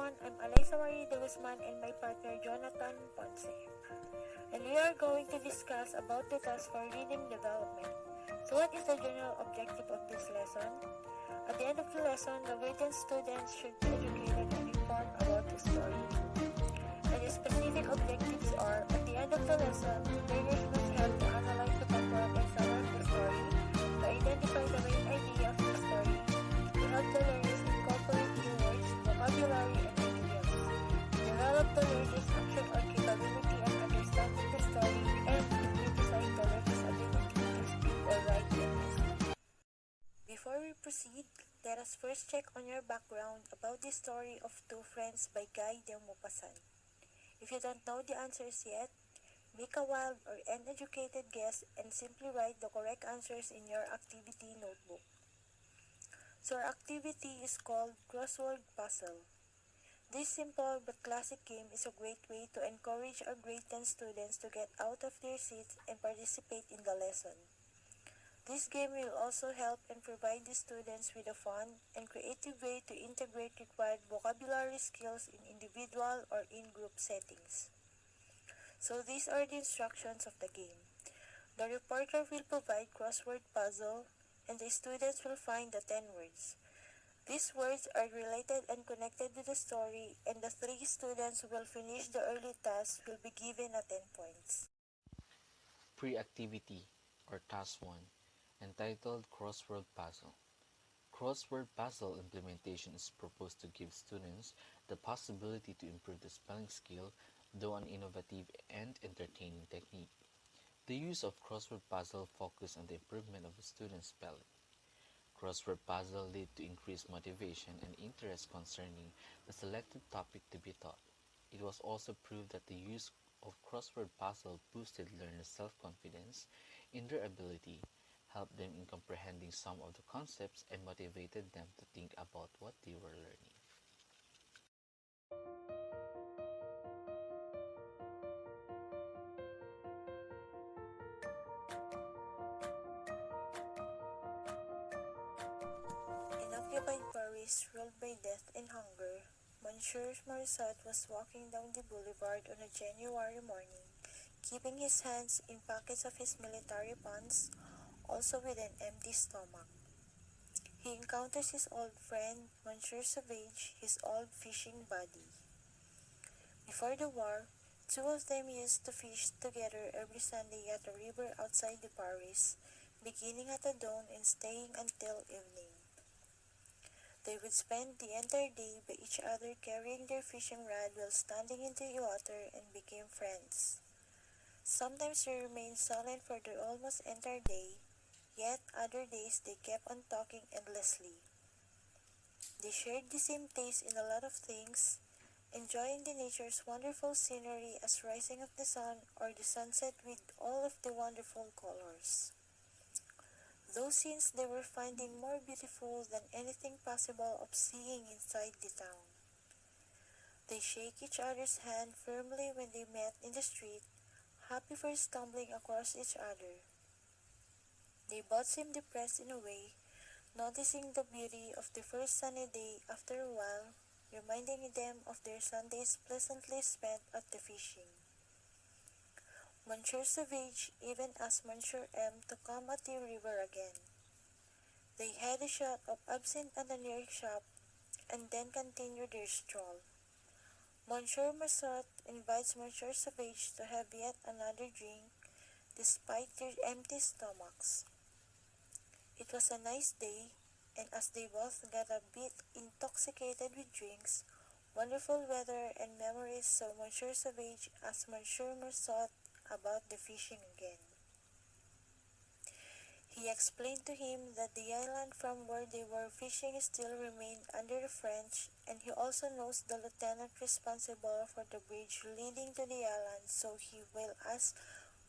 everyone, I'm Alaysa Marie de Guzman and my partner Jonathan Ponce. And we are going to discuss about the task for reading development. So what is the general objective of this lesson? At the end of the lesson, the Virgin students should be educated and informed about the story. And the specific objectives are, at the end of the lesson, learners must help to analyze the background and summary of the story, to identify the main idea of the story, to help the learners incorporate new words, vocabulary, and idioms, to develop the learner's action or capability and understanding the story, and to criticize the learner's ability to speak or write in essay. Before we proceed, let us first check on your background about the story of Two Friends by Guy de Maupassant. If you don't know the answers yet, make a wild or uneducated guess and simply write the correct answers in your activity notebook. So our activity is called Crossword Puzzle. This simple but classic game is a great way to encourage our grade 10 students to get out of their seats and participate in the lesson. This game will also help and provide the students with a fun and creative way to integrate required vocabulary skills in individual or in-group settings. So these are the instructions of the game. The reporter will provide crossword puzzle and the students will find the 10 words. These words are related and connected to the story, and the 3 students who will finish the early task will be given a 10 points. Pre-activity or Task 1, entitled Crossword Puzzle. Crossword puzzle implementation is proposed to give students the possibility to improve the spelling skill through an innovative and entertaining technique. The use of crossword puzzle focus on the improvement of the student's spelling. Crossword puzzle lead to increased motivation and interest concerning the selected topic to be taught. It was also proved that the use of crossword puzzle boosted learners' self-confidence in their ability, helped them in comprehending some of the concepts, and motivated them to think about what they were learning. In occupied Paris, ruled by death and hunger, Monsieur Marisot was walking down the boulevard on a January morning, keeping his hands in pockets of his military pants, also with an empty stomach. He encounters his old friend, Monsieur Sauvage, his old fishing buddy. Before the war, two of them used to fish together every Sunday at a river outside the Paris, beginning at the dawn and staying until evening. They would spend the entire day by each other carrying their fishing rod while standing in the water and became friends. Sometimes they remained silent for the almost entire day, yet other days they kept on talking endlessly. They shared the same taste in a lot of things, enjoying the nature's wonderful scenery as rising of the sun or the sunset with all of the wonderful colors. Those scenes they were finding more beautiful than anything possible of seeing inside the town. They shake each other's hand firmly when they met in the street, happy for stumbling across each other. They both seemed depressed in a way, noticing the beauty of the first sunny day after a while, reminding them of their Sundays pleasantly spent at the fishing. Monsieur Sauvage even asked Monsieur M to come at the river again. They had a shot of absinthe at the nearest shop and then continued their stroll. Monsieur Massot invites Monsieur Sauvage to have yet another drink despite their empty stomachs. It was a nice day, and as they both got a bit intoxicated with drinks, wonderful weather, and memories, so Monsieur Sauvage asked Monsieur Massot about the fishing again. He explained to him that the island from where they were fishing still remained under the French, and he also knows the lieutenant responsible for the bridge leading to the island, so he will ask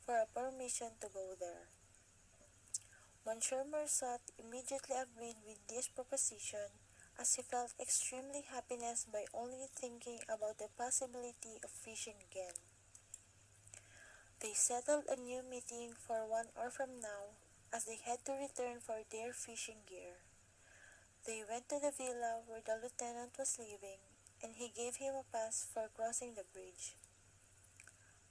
for a permission to go there. Monsieur Marsat immediately agreed with this proposition, as he felt extremely happiness by only thinking about the possibility of fishing again. They settled a new meeting for 1 hour from now, as they had to return for their fishing gear. They went to the villa where the lieutenant was living, and he gave him a pass for crossing the bridge.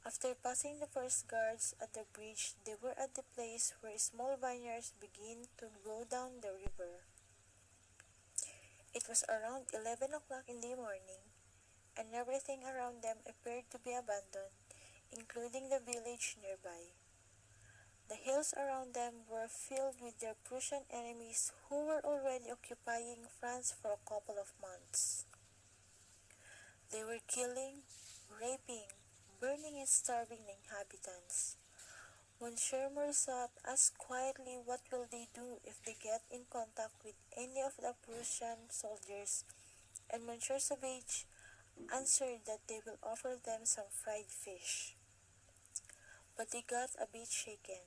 After passing the first guards at the bridge, they were at the place where small vineyards begin to go down the river. It was around 11 o'clock in the morning, and everything around them appeared to be abandoned, including the village nearby. The hills around them were filled with their Prussian enemies who were already occupying France for a couple of months. They were killing, raping, burning and starving the inhabitants. Monsieur Morisot asked quietly what will they do if they get in contact with any of the Prussian soldiers, and Monsieur Savage answered that they will offer them some fried fish. But they got a bit shaken,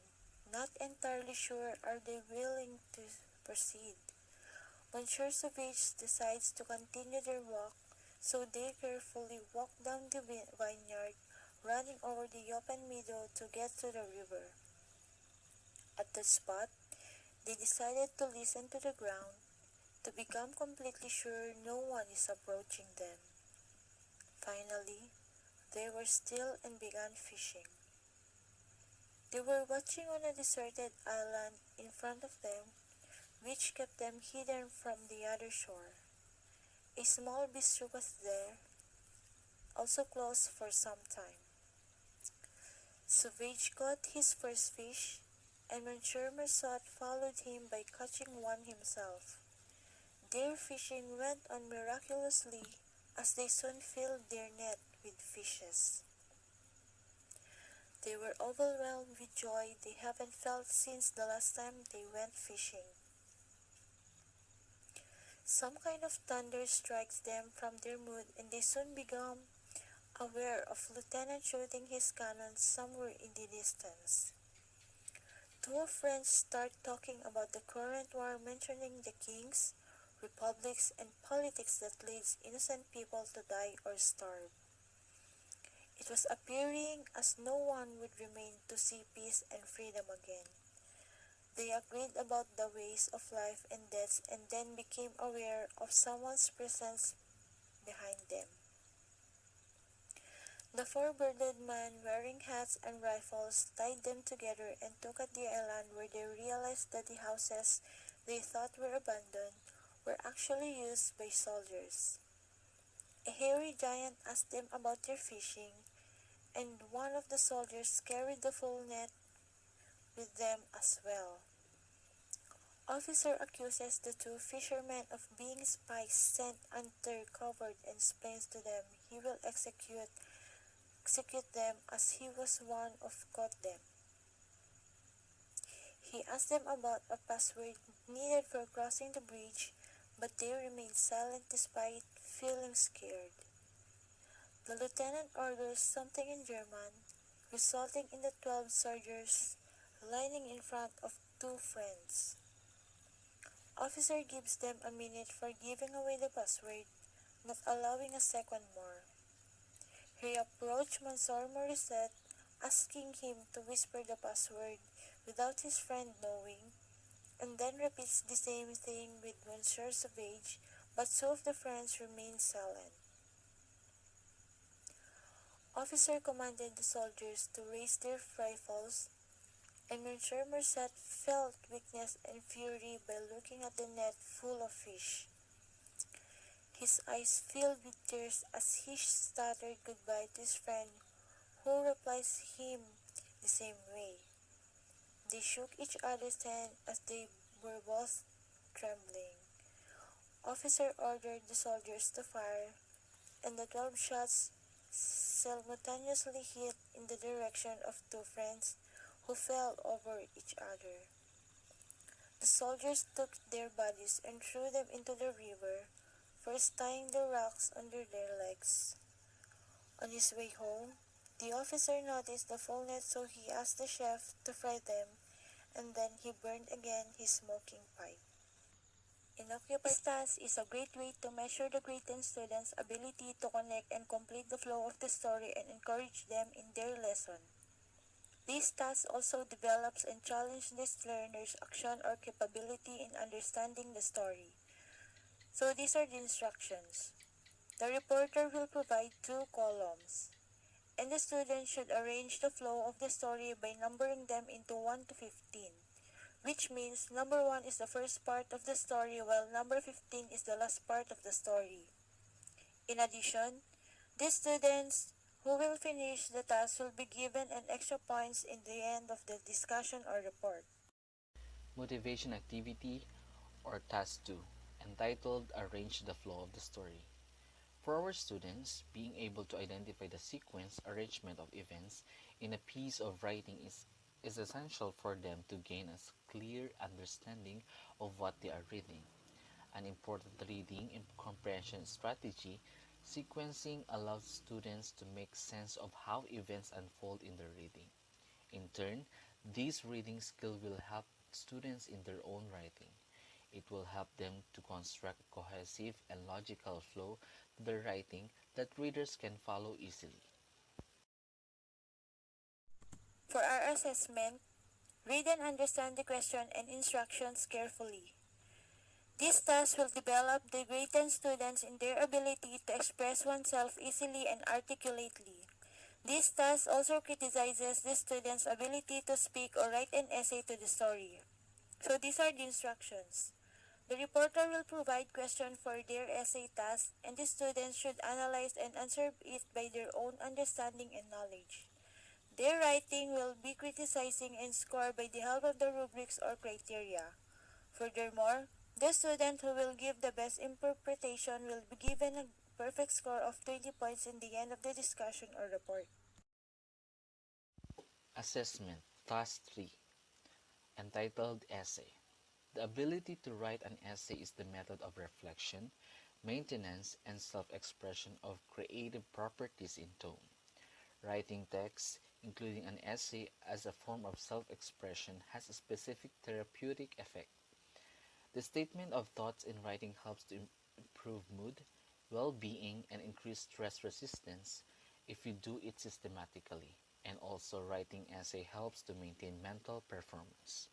not entirely sure are they willing to proceed. Monsieur Savage decides to continue their walk, so they carefully walk down the vineyard, running over the open meadow to get to the river. At the spot, they decided to listen to the ground to become completely sure no one is approaching them. Finally, they were still and began fishing. They were watching on a deserted island in front of them, which kept them hidden from the other shore. A small bistro was there, also closed for some time. Sauvage caught his first fish, and Monsieur Morisot followed him by catching one himself. Their fishing went on miraculously as they soon filled their net with fishes. They were overwhelmed with joy they haven't felt since the last time they went fishing. Some kind of thunder strikes them from their mood, and they soon become aware of Lieutenant shooting his cannon somewhere in the distance. Two friends start talking about the current war, mentioning the kings, republics, and politics that leads innocent people to die or starve. It was appearing as no one would remain to see peace and freedom again. They agreed about the ways of life and death, and then became aware of someone's presence behind them. The four-bearded man wearing hats and rifles tied them together and took at the island, where they realized that the houses they thought were abandoned were actually used by soldiers. A hairy giant asked them about their fishing, and one of the soldiers carried the full net with them as well. Officer accuses the two fishermen of being spies sent undercover and explains to them he will execute them as he was one of caught them. He asked them about a password needed for crossing the bridge, but they remained silent despite feeling scared. The lieutenant orders something in German, resulting in the 12 soldiers lining in front of two friends. Officer gives them a minute for giving away the password, not allowing a second more. He approached Monsieur Morisot, asking him to whisper the password without his friend knowing, and then repeats the same thing with Monsieur Savage, but two of the friends remained silent. Officer commanded the soldiers to raise their rifles, and Monsieur Morisot felt weakness and fury by looking at the net full of fish. His eyes filled with tears as he stuttered goodbye to his friend, who replies him the same way. They shook each other's hand as they were both trembling. Officer ordered the soldiers to fire, and the 12 shots simultaneously hit in the direction of two friends who fell over each other. The soldiers took their bodies and threw them into the river, first tying the rocks under their legs. On his way home, the officer noticed the full net, so he asked the chef to fry them, and then he burned again his smoking pipe. This task is a great way to measure the graded students' ability to connect and complete the flow of the story and encourage them in their lesson. This task also develops and challenges these learners' action or capability in understanding the story. So these are the instructions. The reporter will provide two columns, and the student should arrange the flow of the story by numbering them into 1 to 15, which means number 1 is the first part of the story while number 15 is the last part of the story. In addition, these students who will finish the task will be given an extra points in the end of the discussion or report. Motivation activity or task 2, entitled Arrange the Flow of the Story. For our students, being able to identify the sequence arrangement of events in a piece of writing is essential for them to gain a clear understanding of what they are reading. An important reading and comprehension strategy, sequencing allows students to make sense of how events unfold in their reading. In turn, this reading skill will help students in their own writing. It will help them to construct a cohesive and logical flow to their writing that readers can follow easily. For our assessment, read and understand the question and instructions carefully. This task will develop the greaten students in their ability to express oneself easily and articulately. This task also criticizes the student's ability to speak or write an essay to the story. So these are the instructions. The reporter will provide questions for their essay task, and the students should analyze and answer it by their own understanding and knowledge. Their writing will be criticizing and scored by the help of the rubrics or criteria. Furthermore, the student who will give the best interpretation will be given a perfect score of 20 points in the end of the discussion or report. Assessment Task 3, entitled Essay. The ability to write an essay is the method of reflection, maintenance, and self-expression of creative properties in tone. Writing text, including an essay as a form of self-expression, has a specific therapeutic effect. The statement of thoughts in writing helps to improve mood, well-being, and increase stress resistance if you do it systematically. And also, writing essay helps to maintain mental performance.